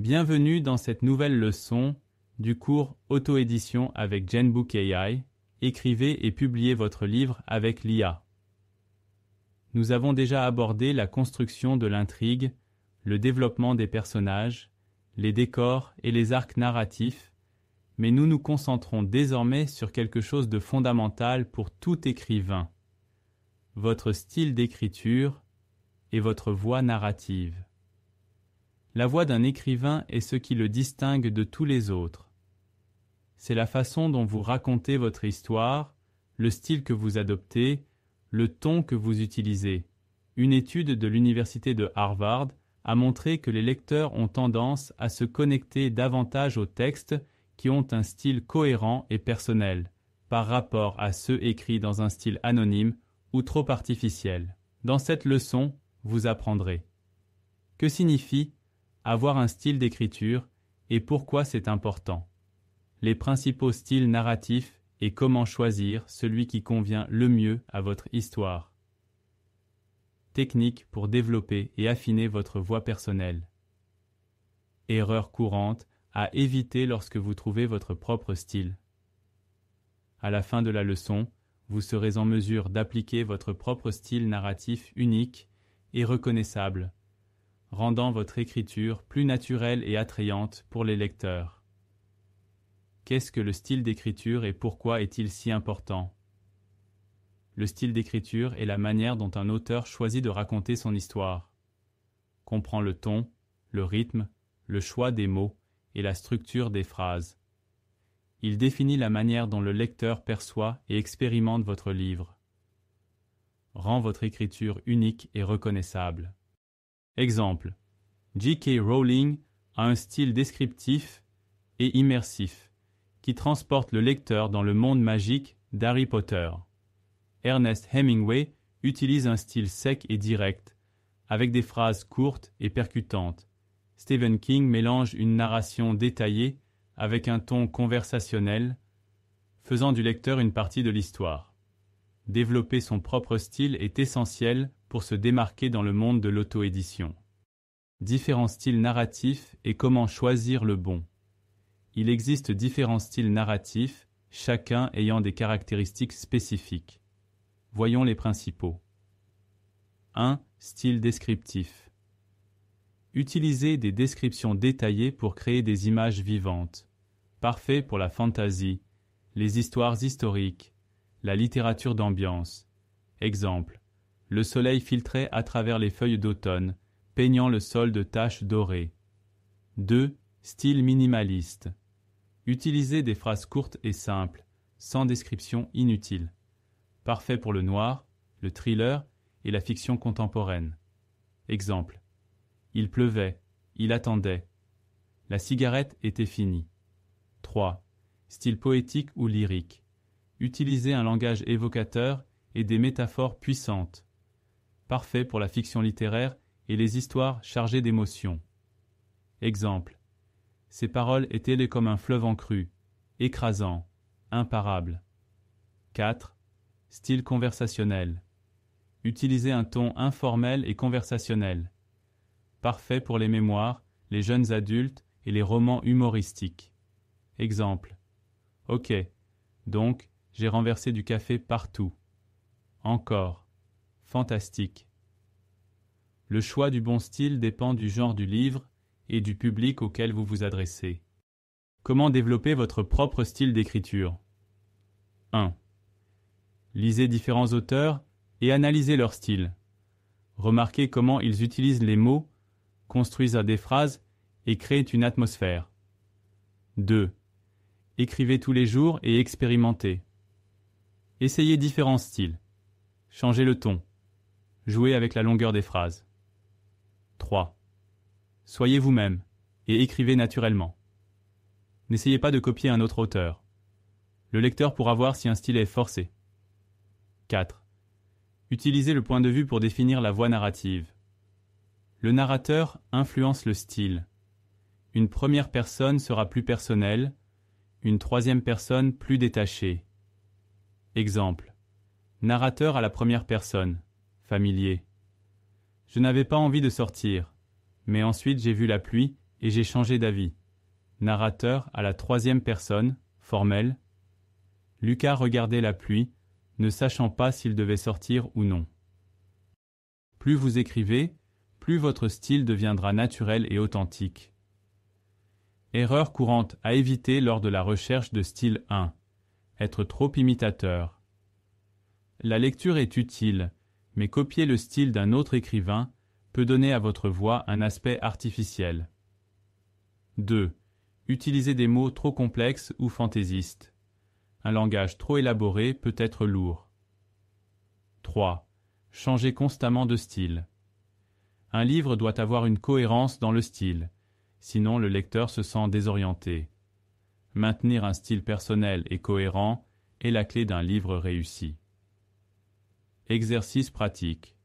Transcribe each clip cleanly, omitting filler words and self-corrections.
Bienvenue dans cette nouvelle leçon du cours Auto-édition avec GenBook AI. Écrivez et publiez votre livre avec l'IA. Nous avons déjà abordé la construction de l'intrigue, le développement des personnages, les décors et les arcs narratifs, mais nous nous concentrons désormais sur quelque chose de fondamental pour tout écrivain: votre style d'écriture et votre voix narrative. La voix d'un écrivain est ce qui le distingue de tous les autres. C'est la façon dont vous racontez votre histoire, le style que vous adoptez, le ton que vous utilisez. Une étude de l'université de Harvard a montré que les lecteurs ont tendance à se connecter davantage aux textes qui ont un style cohérent et personnel, par rapport à ceux écrits dans un style anonyme ou trop artificiel. Dans cette leçon, vous apprendrez que signifie avoir un style d'écriture et pourquoi c'est important, les principaux styles narratifs et comment choisir celui qui convient le mieux à votre histoire. Techniques pour développer et affiner votre voix personnelle. Erreurs courantes à éviter lorsque vous trouvez votre propre style. À la fin de la leçon, vous serez en mesure d'appliquer votre propre style narratif unique et reconnaissable, rendant votre écriture plus naturelle et attrayante pour les lecteurs. Qu'est-ce que le style d'écriture et pourquoi est-il si important? Le style d'écriture est la manière dont un auteur choisit de raconter son histoire. Comprend le ton, le rythme, le choix des mots et la structure des phrases. Il définit la manière dont le lecteur perçoit et expérimente votre livre. Rend votre écriture unique et reconnaissable. Exemple: J.K. Rowling a un style descriptif et immersif qui transporte le lecteur dans le monde magique d'Harry Potter. Ernest Hemingway utilise un style sec et direct, avec des phrases courtes et percutantes. Stephen King mélange une narration détaillée avec un ton conversationnel, faisant du lecteur une partie de l'histoire. Développer son propre style est essentiel pour se démarquer dans le monde de l'auto-édition. Différents styles narratifs et comment choisir le bon. Il existe différents styles narratifs, chacun ayant des caractéristiques spécifiques. Voyons les principaux. 1. Style descriptif. Utilisez des descriptions détaillées pour créer des images vivantes. Parfait pour la fantasy, les histoires historiques, la littérature d'ambiance. Exemple: le soleil filtrait à travers les feuilles d'automne, peignant le sol de taches dorées. 2. Style minimaliste. Utilisez des phrases courtes et simples, sans description inutile. Parfait pour le noir, le thriller et la fiction contemporaine. Exemple: il pleuvait, il attendait. La cigarette était finie. 3. Style poétique ou lyrique. Utilisez un langage évocateur et des métaphores puissantes. Parfait pour la fiction littéraire et les histoires chargées d'émotions. Exemple: ces paroles étaient comme un fleuve en crue, écrasant, imparable. 4. Style conversationnel. Utilisez un ton informel et conversationnel. Parfait pour les mémoires, les jeunes adultes et les romans humoristiques. Exemple: ok, donc j'ai renversé du café partout. Encore. Fantastique. Le choix du bon style dépend du genre du livre et du public auquel vous vous adressez. Comment développer votre propre style d'écriture? 1. Lisez différents auteurs et analysez leur style. Remarquez comment ils utilisent les mots, construisent des phrases et créent une atmosphère. 2. Écrivez tous les jours et expérimentez. Essayez différents styles. Changez le ton. Jouez avec la longueur des phrases. 3. Soyez vous-même et écrivez naturellement. N'essayez pas de copier un autre auteur. Le lecteur pourra voir si un style est forcé. 4. Utilisez le point de vue pour définir la voix narrative. Le narrateur influence le style. Une première personne sera plus personnelle, une troisième personne plus détachée. Exemple: narrateur à la première personne, familier. Je n'avais pas envie de sortir, mais ensuite j'ai vu la pluie et j'ai changé d'avis. Narrateur à la troisième personne, formel. Lucas regardait la pluie, ne sachant pas s'il devait sortir ou non. Plus vous écrivez, plus votre style deviendra naturel et authentique. Erreur courante à éviter lors de la recherche de style 1. Être trop imitateur. La lecture est utile, mais copier le style d'un autre écrivain peut donner à votre voix un aspect artificiel. 2. Utiliser des mots trop complexes ou fantaisistes. Un langage trop élaboré peut être lourd. 3. Changer constamment de style. Un livre doit avoir une cohérence dans le style, sinon le lecteur se sent désorienté. Maintenir un style personnel et cohérent est la clé d'un livre réussi. Exercice pratique.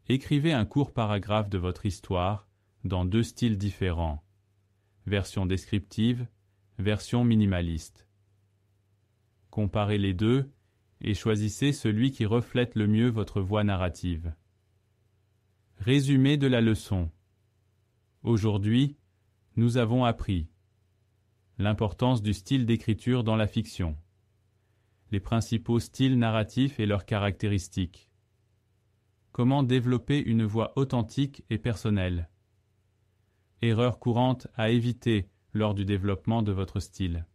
Écrivez un court paragraphe de votre histoire dans 2 styles différents. Version descriptive, version minimaliste. Comparez les deux et choisissez celui qui reflète le mieux votre voix narrative. Résumé de la leçon. Aujourd'hui, nous avons appris l'importance du style d'écriture dans la fiction, les principaux styles narratifs et leurs caractéristiques, comment développer une voix authentique et personnelle, erreurs courantes à éviter lors du développement de votre style.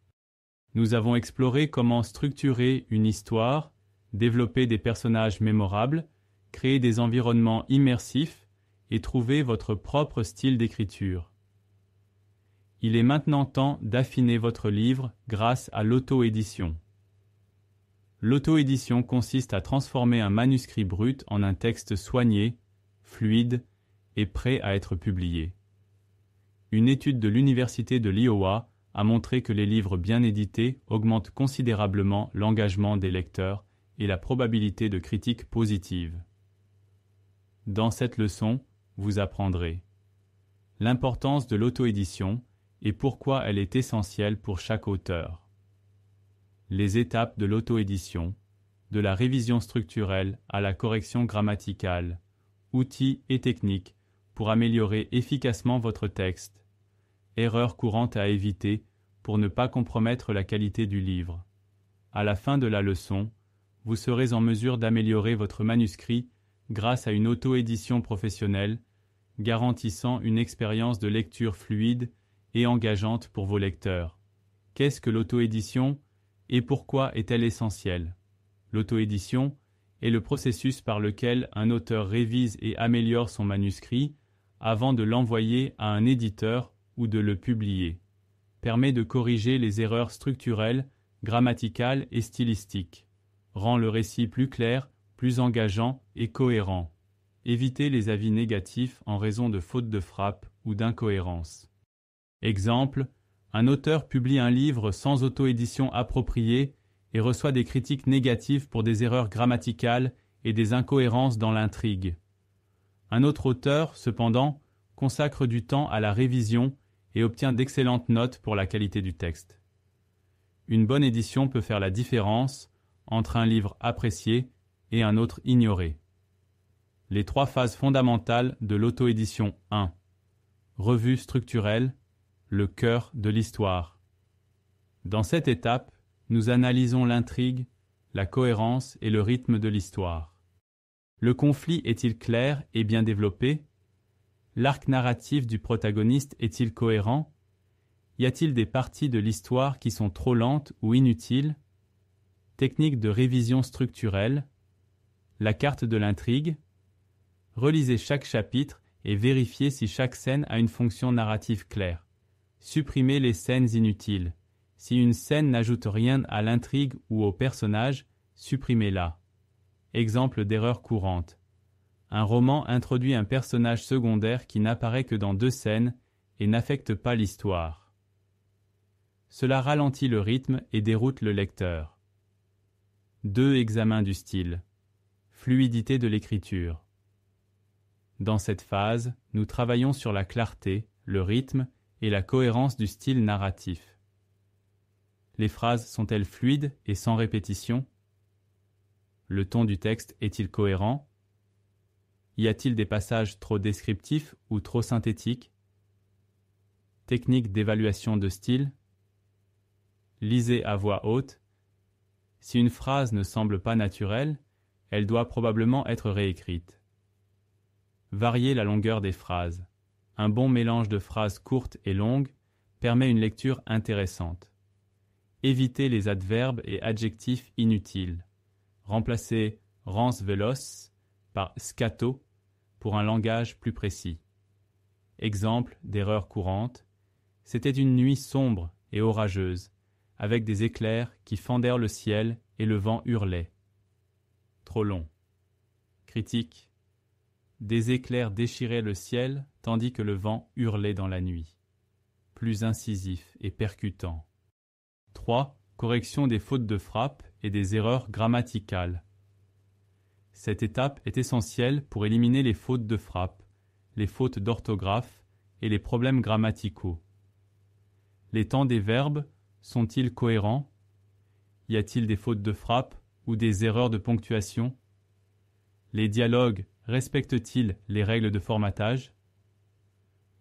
Nous avons exploré comment structurer une histoire, développer des personnages mémorables, créer des environnements immersifs et trouver votre propre style d'écriture. Il est maintenant temps d'affiner votre livre grâce à l'auto-édition. L'auto-édition consiste à transformer un manuscrit brut en un texte soigné, fluide et prêt à être publié. Une étude de l'Université de l'Iowa a montré que les livres bien édités augmentent considérablement l'engagement des lecteurs et la probabilité de critiques positives. Dans cette leçon, vous apprendrez l'importance de l'auto-édition et pourquoi elle est essentielle pour chaque auteur. Les étapes de l'auto-édition, de la révision structurelle à la correction grammaticale, outils et techniques pour améliorer efficacement votre texte, erreurs courantes à éviter pour ne pas compromettre la qualité du livre. À la fin de la leçon, vous serez en mesure d'améliorer votre manuscrit grâce à une auto-édition professionnelle, garantissant une expérience de lecture fluide et engageante pour vos lecteurs. Qu'est-ce que l'auto-édition et pourquoi est-elle essentielle? L'auto-édition est le processus par lequel un auteur révise et améliore son manuscrit avant de l'envoyer à un éditeur ou de le publier. Permet de corriger les erreurs structurelles, grammaticales et stylistiques. Rend le récit plus clair, plus engageant et cohérent. Évitez les avis négatifs en raison de fautes de frappe ou d'incohérences. Exemple, un auteur publie un livre sans auto-édition appropriée et reçoit des critiques négatives pour des erreurs grammaticales et des incohérences dans l'intrigue. Un autre auteur, cependant, consacre du temps à la révision et obtient d'excellentes notes pour la qualité du texte. Une bonne édition peut faire la différence entre un livre apprécié et un autre ignoré. Les 3 phases fondamentales de l'auto-édition 1. Revue structurelle, le cœur de l'histoire. Dans cette étape, nous analysons l'intrigue, la cohérence et le rythme de l'histoire. Le conflit est-il clair et bien développé? L'arc narratif du protagoniste est-il cohérent? Y a-t-il des parties de l'histoire qui sont trop lentes ou inutiles? Technique de révision structurelle. La carte de l'intrigue. Relisez chaque chapitre et vérifiez si chaque scène a une fonction narrative claire. Supprimez les scènes inutiles. Si une scène n'ajoute rien à l'intrigue ou au personnage, supprimez-la. Exemple d'erreur courante. Un roman introduit un personnage secondaire qui n'apparaît que dans 2 scènes et n'affecte pas l'histoire. Cela ralentit le rythme et déroute le lecteur. 2 examens du style. Fluidité de l'écriture. Dans cette phase, nous travaillons sur la clarté, le rythme et la cohérence du style narratif. Les phrases sont-elles fluides et sans répétition? Le ton du texte est-il cohérent? Y a-t-il des passages trop descriptifs ou trop synthétiques? Technique d'évaluation de style. Lisez à voix haute. Si une phrase ne semble pas naturelle, elle doit probablement être réécrite. Variez la longueur des phrases. Un bon mélange de phrases courtes et longues permet une lecture intéressante. Évitez les adverbes et adjectifs inutiles. Remplacez rance veloce par scato pour un langage plus précis. Exemple d'erreur courante. C'était une nuit sombre et orageuse, avec des éclairs qui fendèrent le ciel et le vent hurlait. Trop long. Critique. Des éclairs déchiraient le ciel tandis que le vent hurlait dans la nuit. Plus incisif et percutant. 3. Correction des fautes de frappe et des erreurs grammaticales. Cette étape est essentielle pour éliminer les fautes de frappe, les fautes d'orthographe et les problèmes grammaticaux. Les temps des verbes sont-ils cohérents? Y a-t-il des fautes de frappe ou des erreurs de ponctuation? Les dialogues respectent-ils les règles de formatage?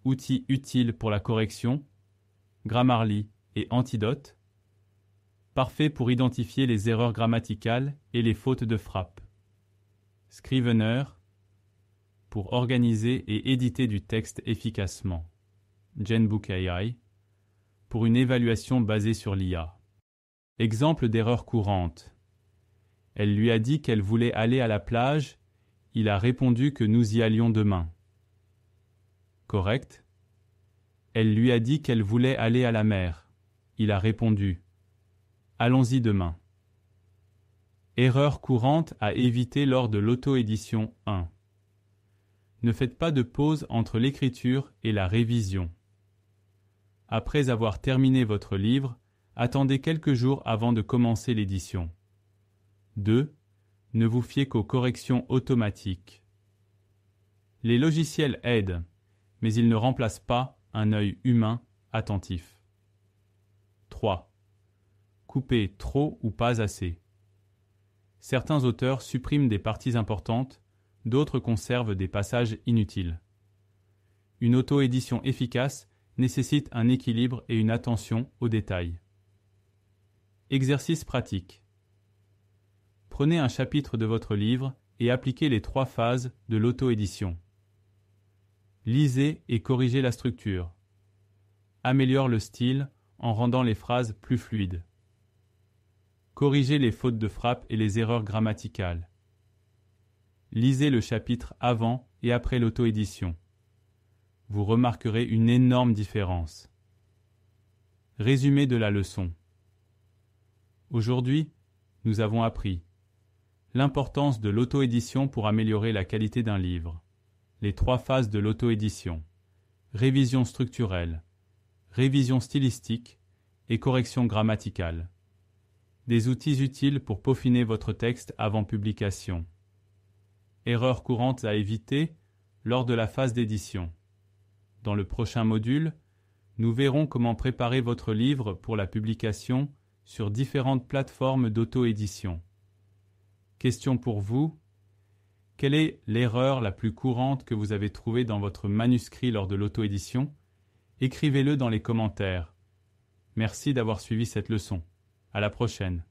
Outils utiles pour la correction, Grammarly et Antidote. Parfait pour identifier les erreurs grammaticales et les fautes de frappe. Scrivener, pour organiser et éditer du texte efficacement. Genbook AI, pour une évaluation basée sur l'IA. Exemple d'erreur courante. Elle lui a dit qu'elle voulait aller à la plage, il a répondu que nous y allions demain. Correct. Elle lui a dit qu'elle voulait aller à la mer, il a répondu allons-y demain. Erreur courante à éviter lors de l'auto-édition 1. Ne faites pas de pause entre l'écriture et la révision. Après avoir terminé votre livre, attendez quelques jours avant de commencer l'édition. 2. Ne vous fiez qu'aux corrections automatiques. Les logiciels aident, mais ils ne remplacent pas un œil humain attentif. 3. Coupez trop ou pas assez. Certains auteurs suppriment des parties importantes, d'autres conservent des passages inutiles. Une auto-édition efficace nécessite un équilibre et une attention aux détails. Exercice pratique. Prenez un chapitre de votre livre et appliquez les 3 phases de l'auto-édition. Lisez et corrigez la structure. Améliore le style en rendant les phrases plus fluides. Corrigez les fautes de frappe et les erreurs grammaticales. Lisez le chapitre avant et après l'auto-édition. Vous remarquerez une énorme différence. Résumé de la leçon. Aujourd'hui, nous avons appris l'importance de l'auto-édition pour améliorer la qualité d'un livre, les 3 phases de l'auto-édition, révision structurelle, révision stylistique et correction grammaticale. Des outils utiles pour peaufiner votre texte avant publication. Erreurs courantes à éviter lors de la phase d'édition. Dans le prochain module, nous verrons comment préparer votre livre pour la publication sur différentes plateformes d'auto-édition. Question pour vous. Quelle est l'erreur la plus courante que vous avez trouvée dans votre manuscrit lors de l'auto-édition? Écrivez-le dans les commentaires. Merci d'avoir suivi cette leçon. À la prochaine.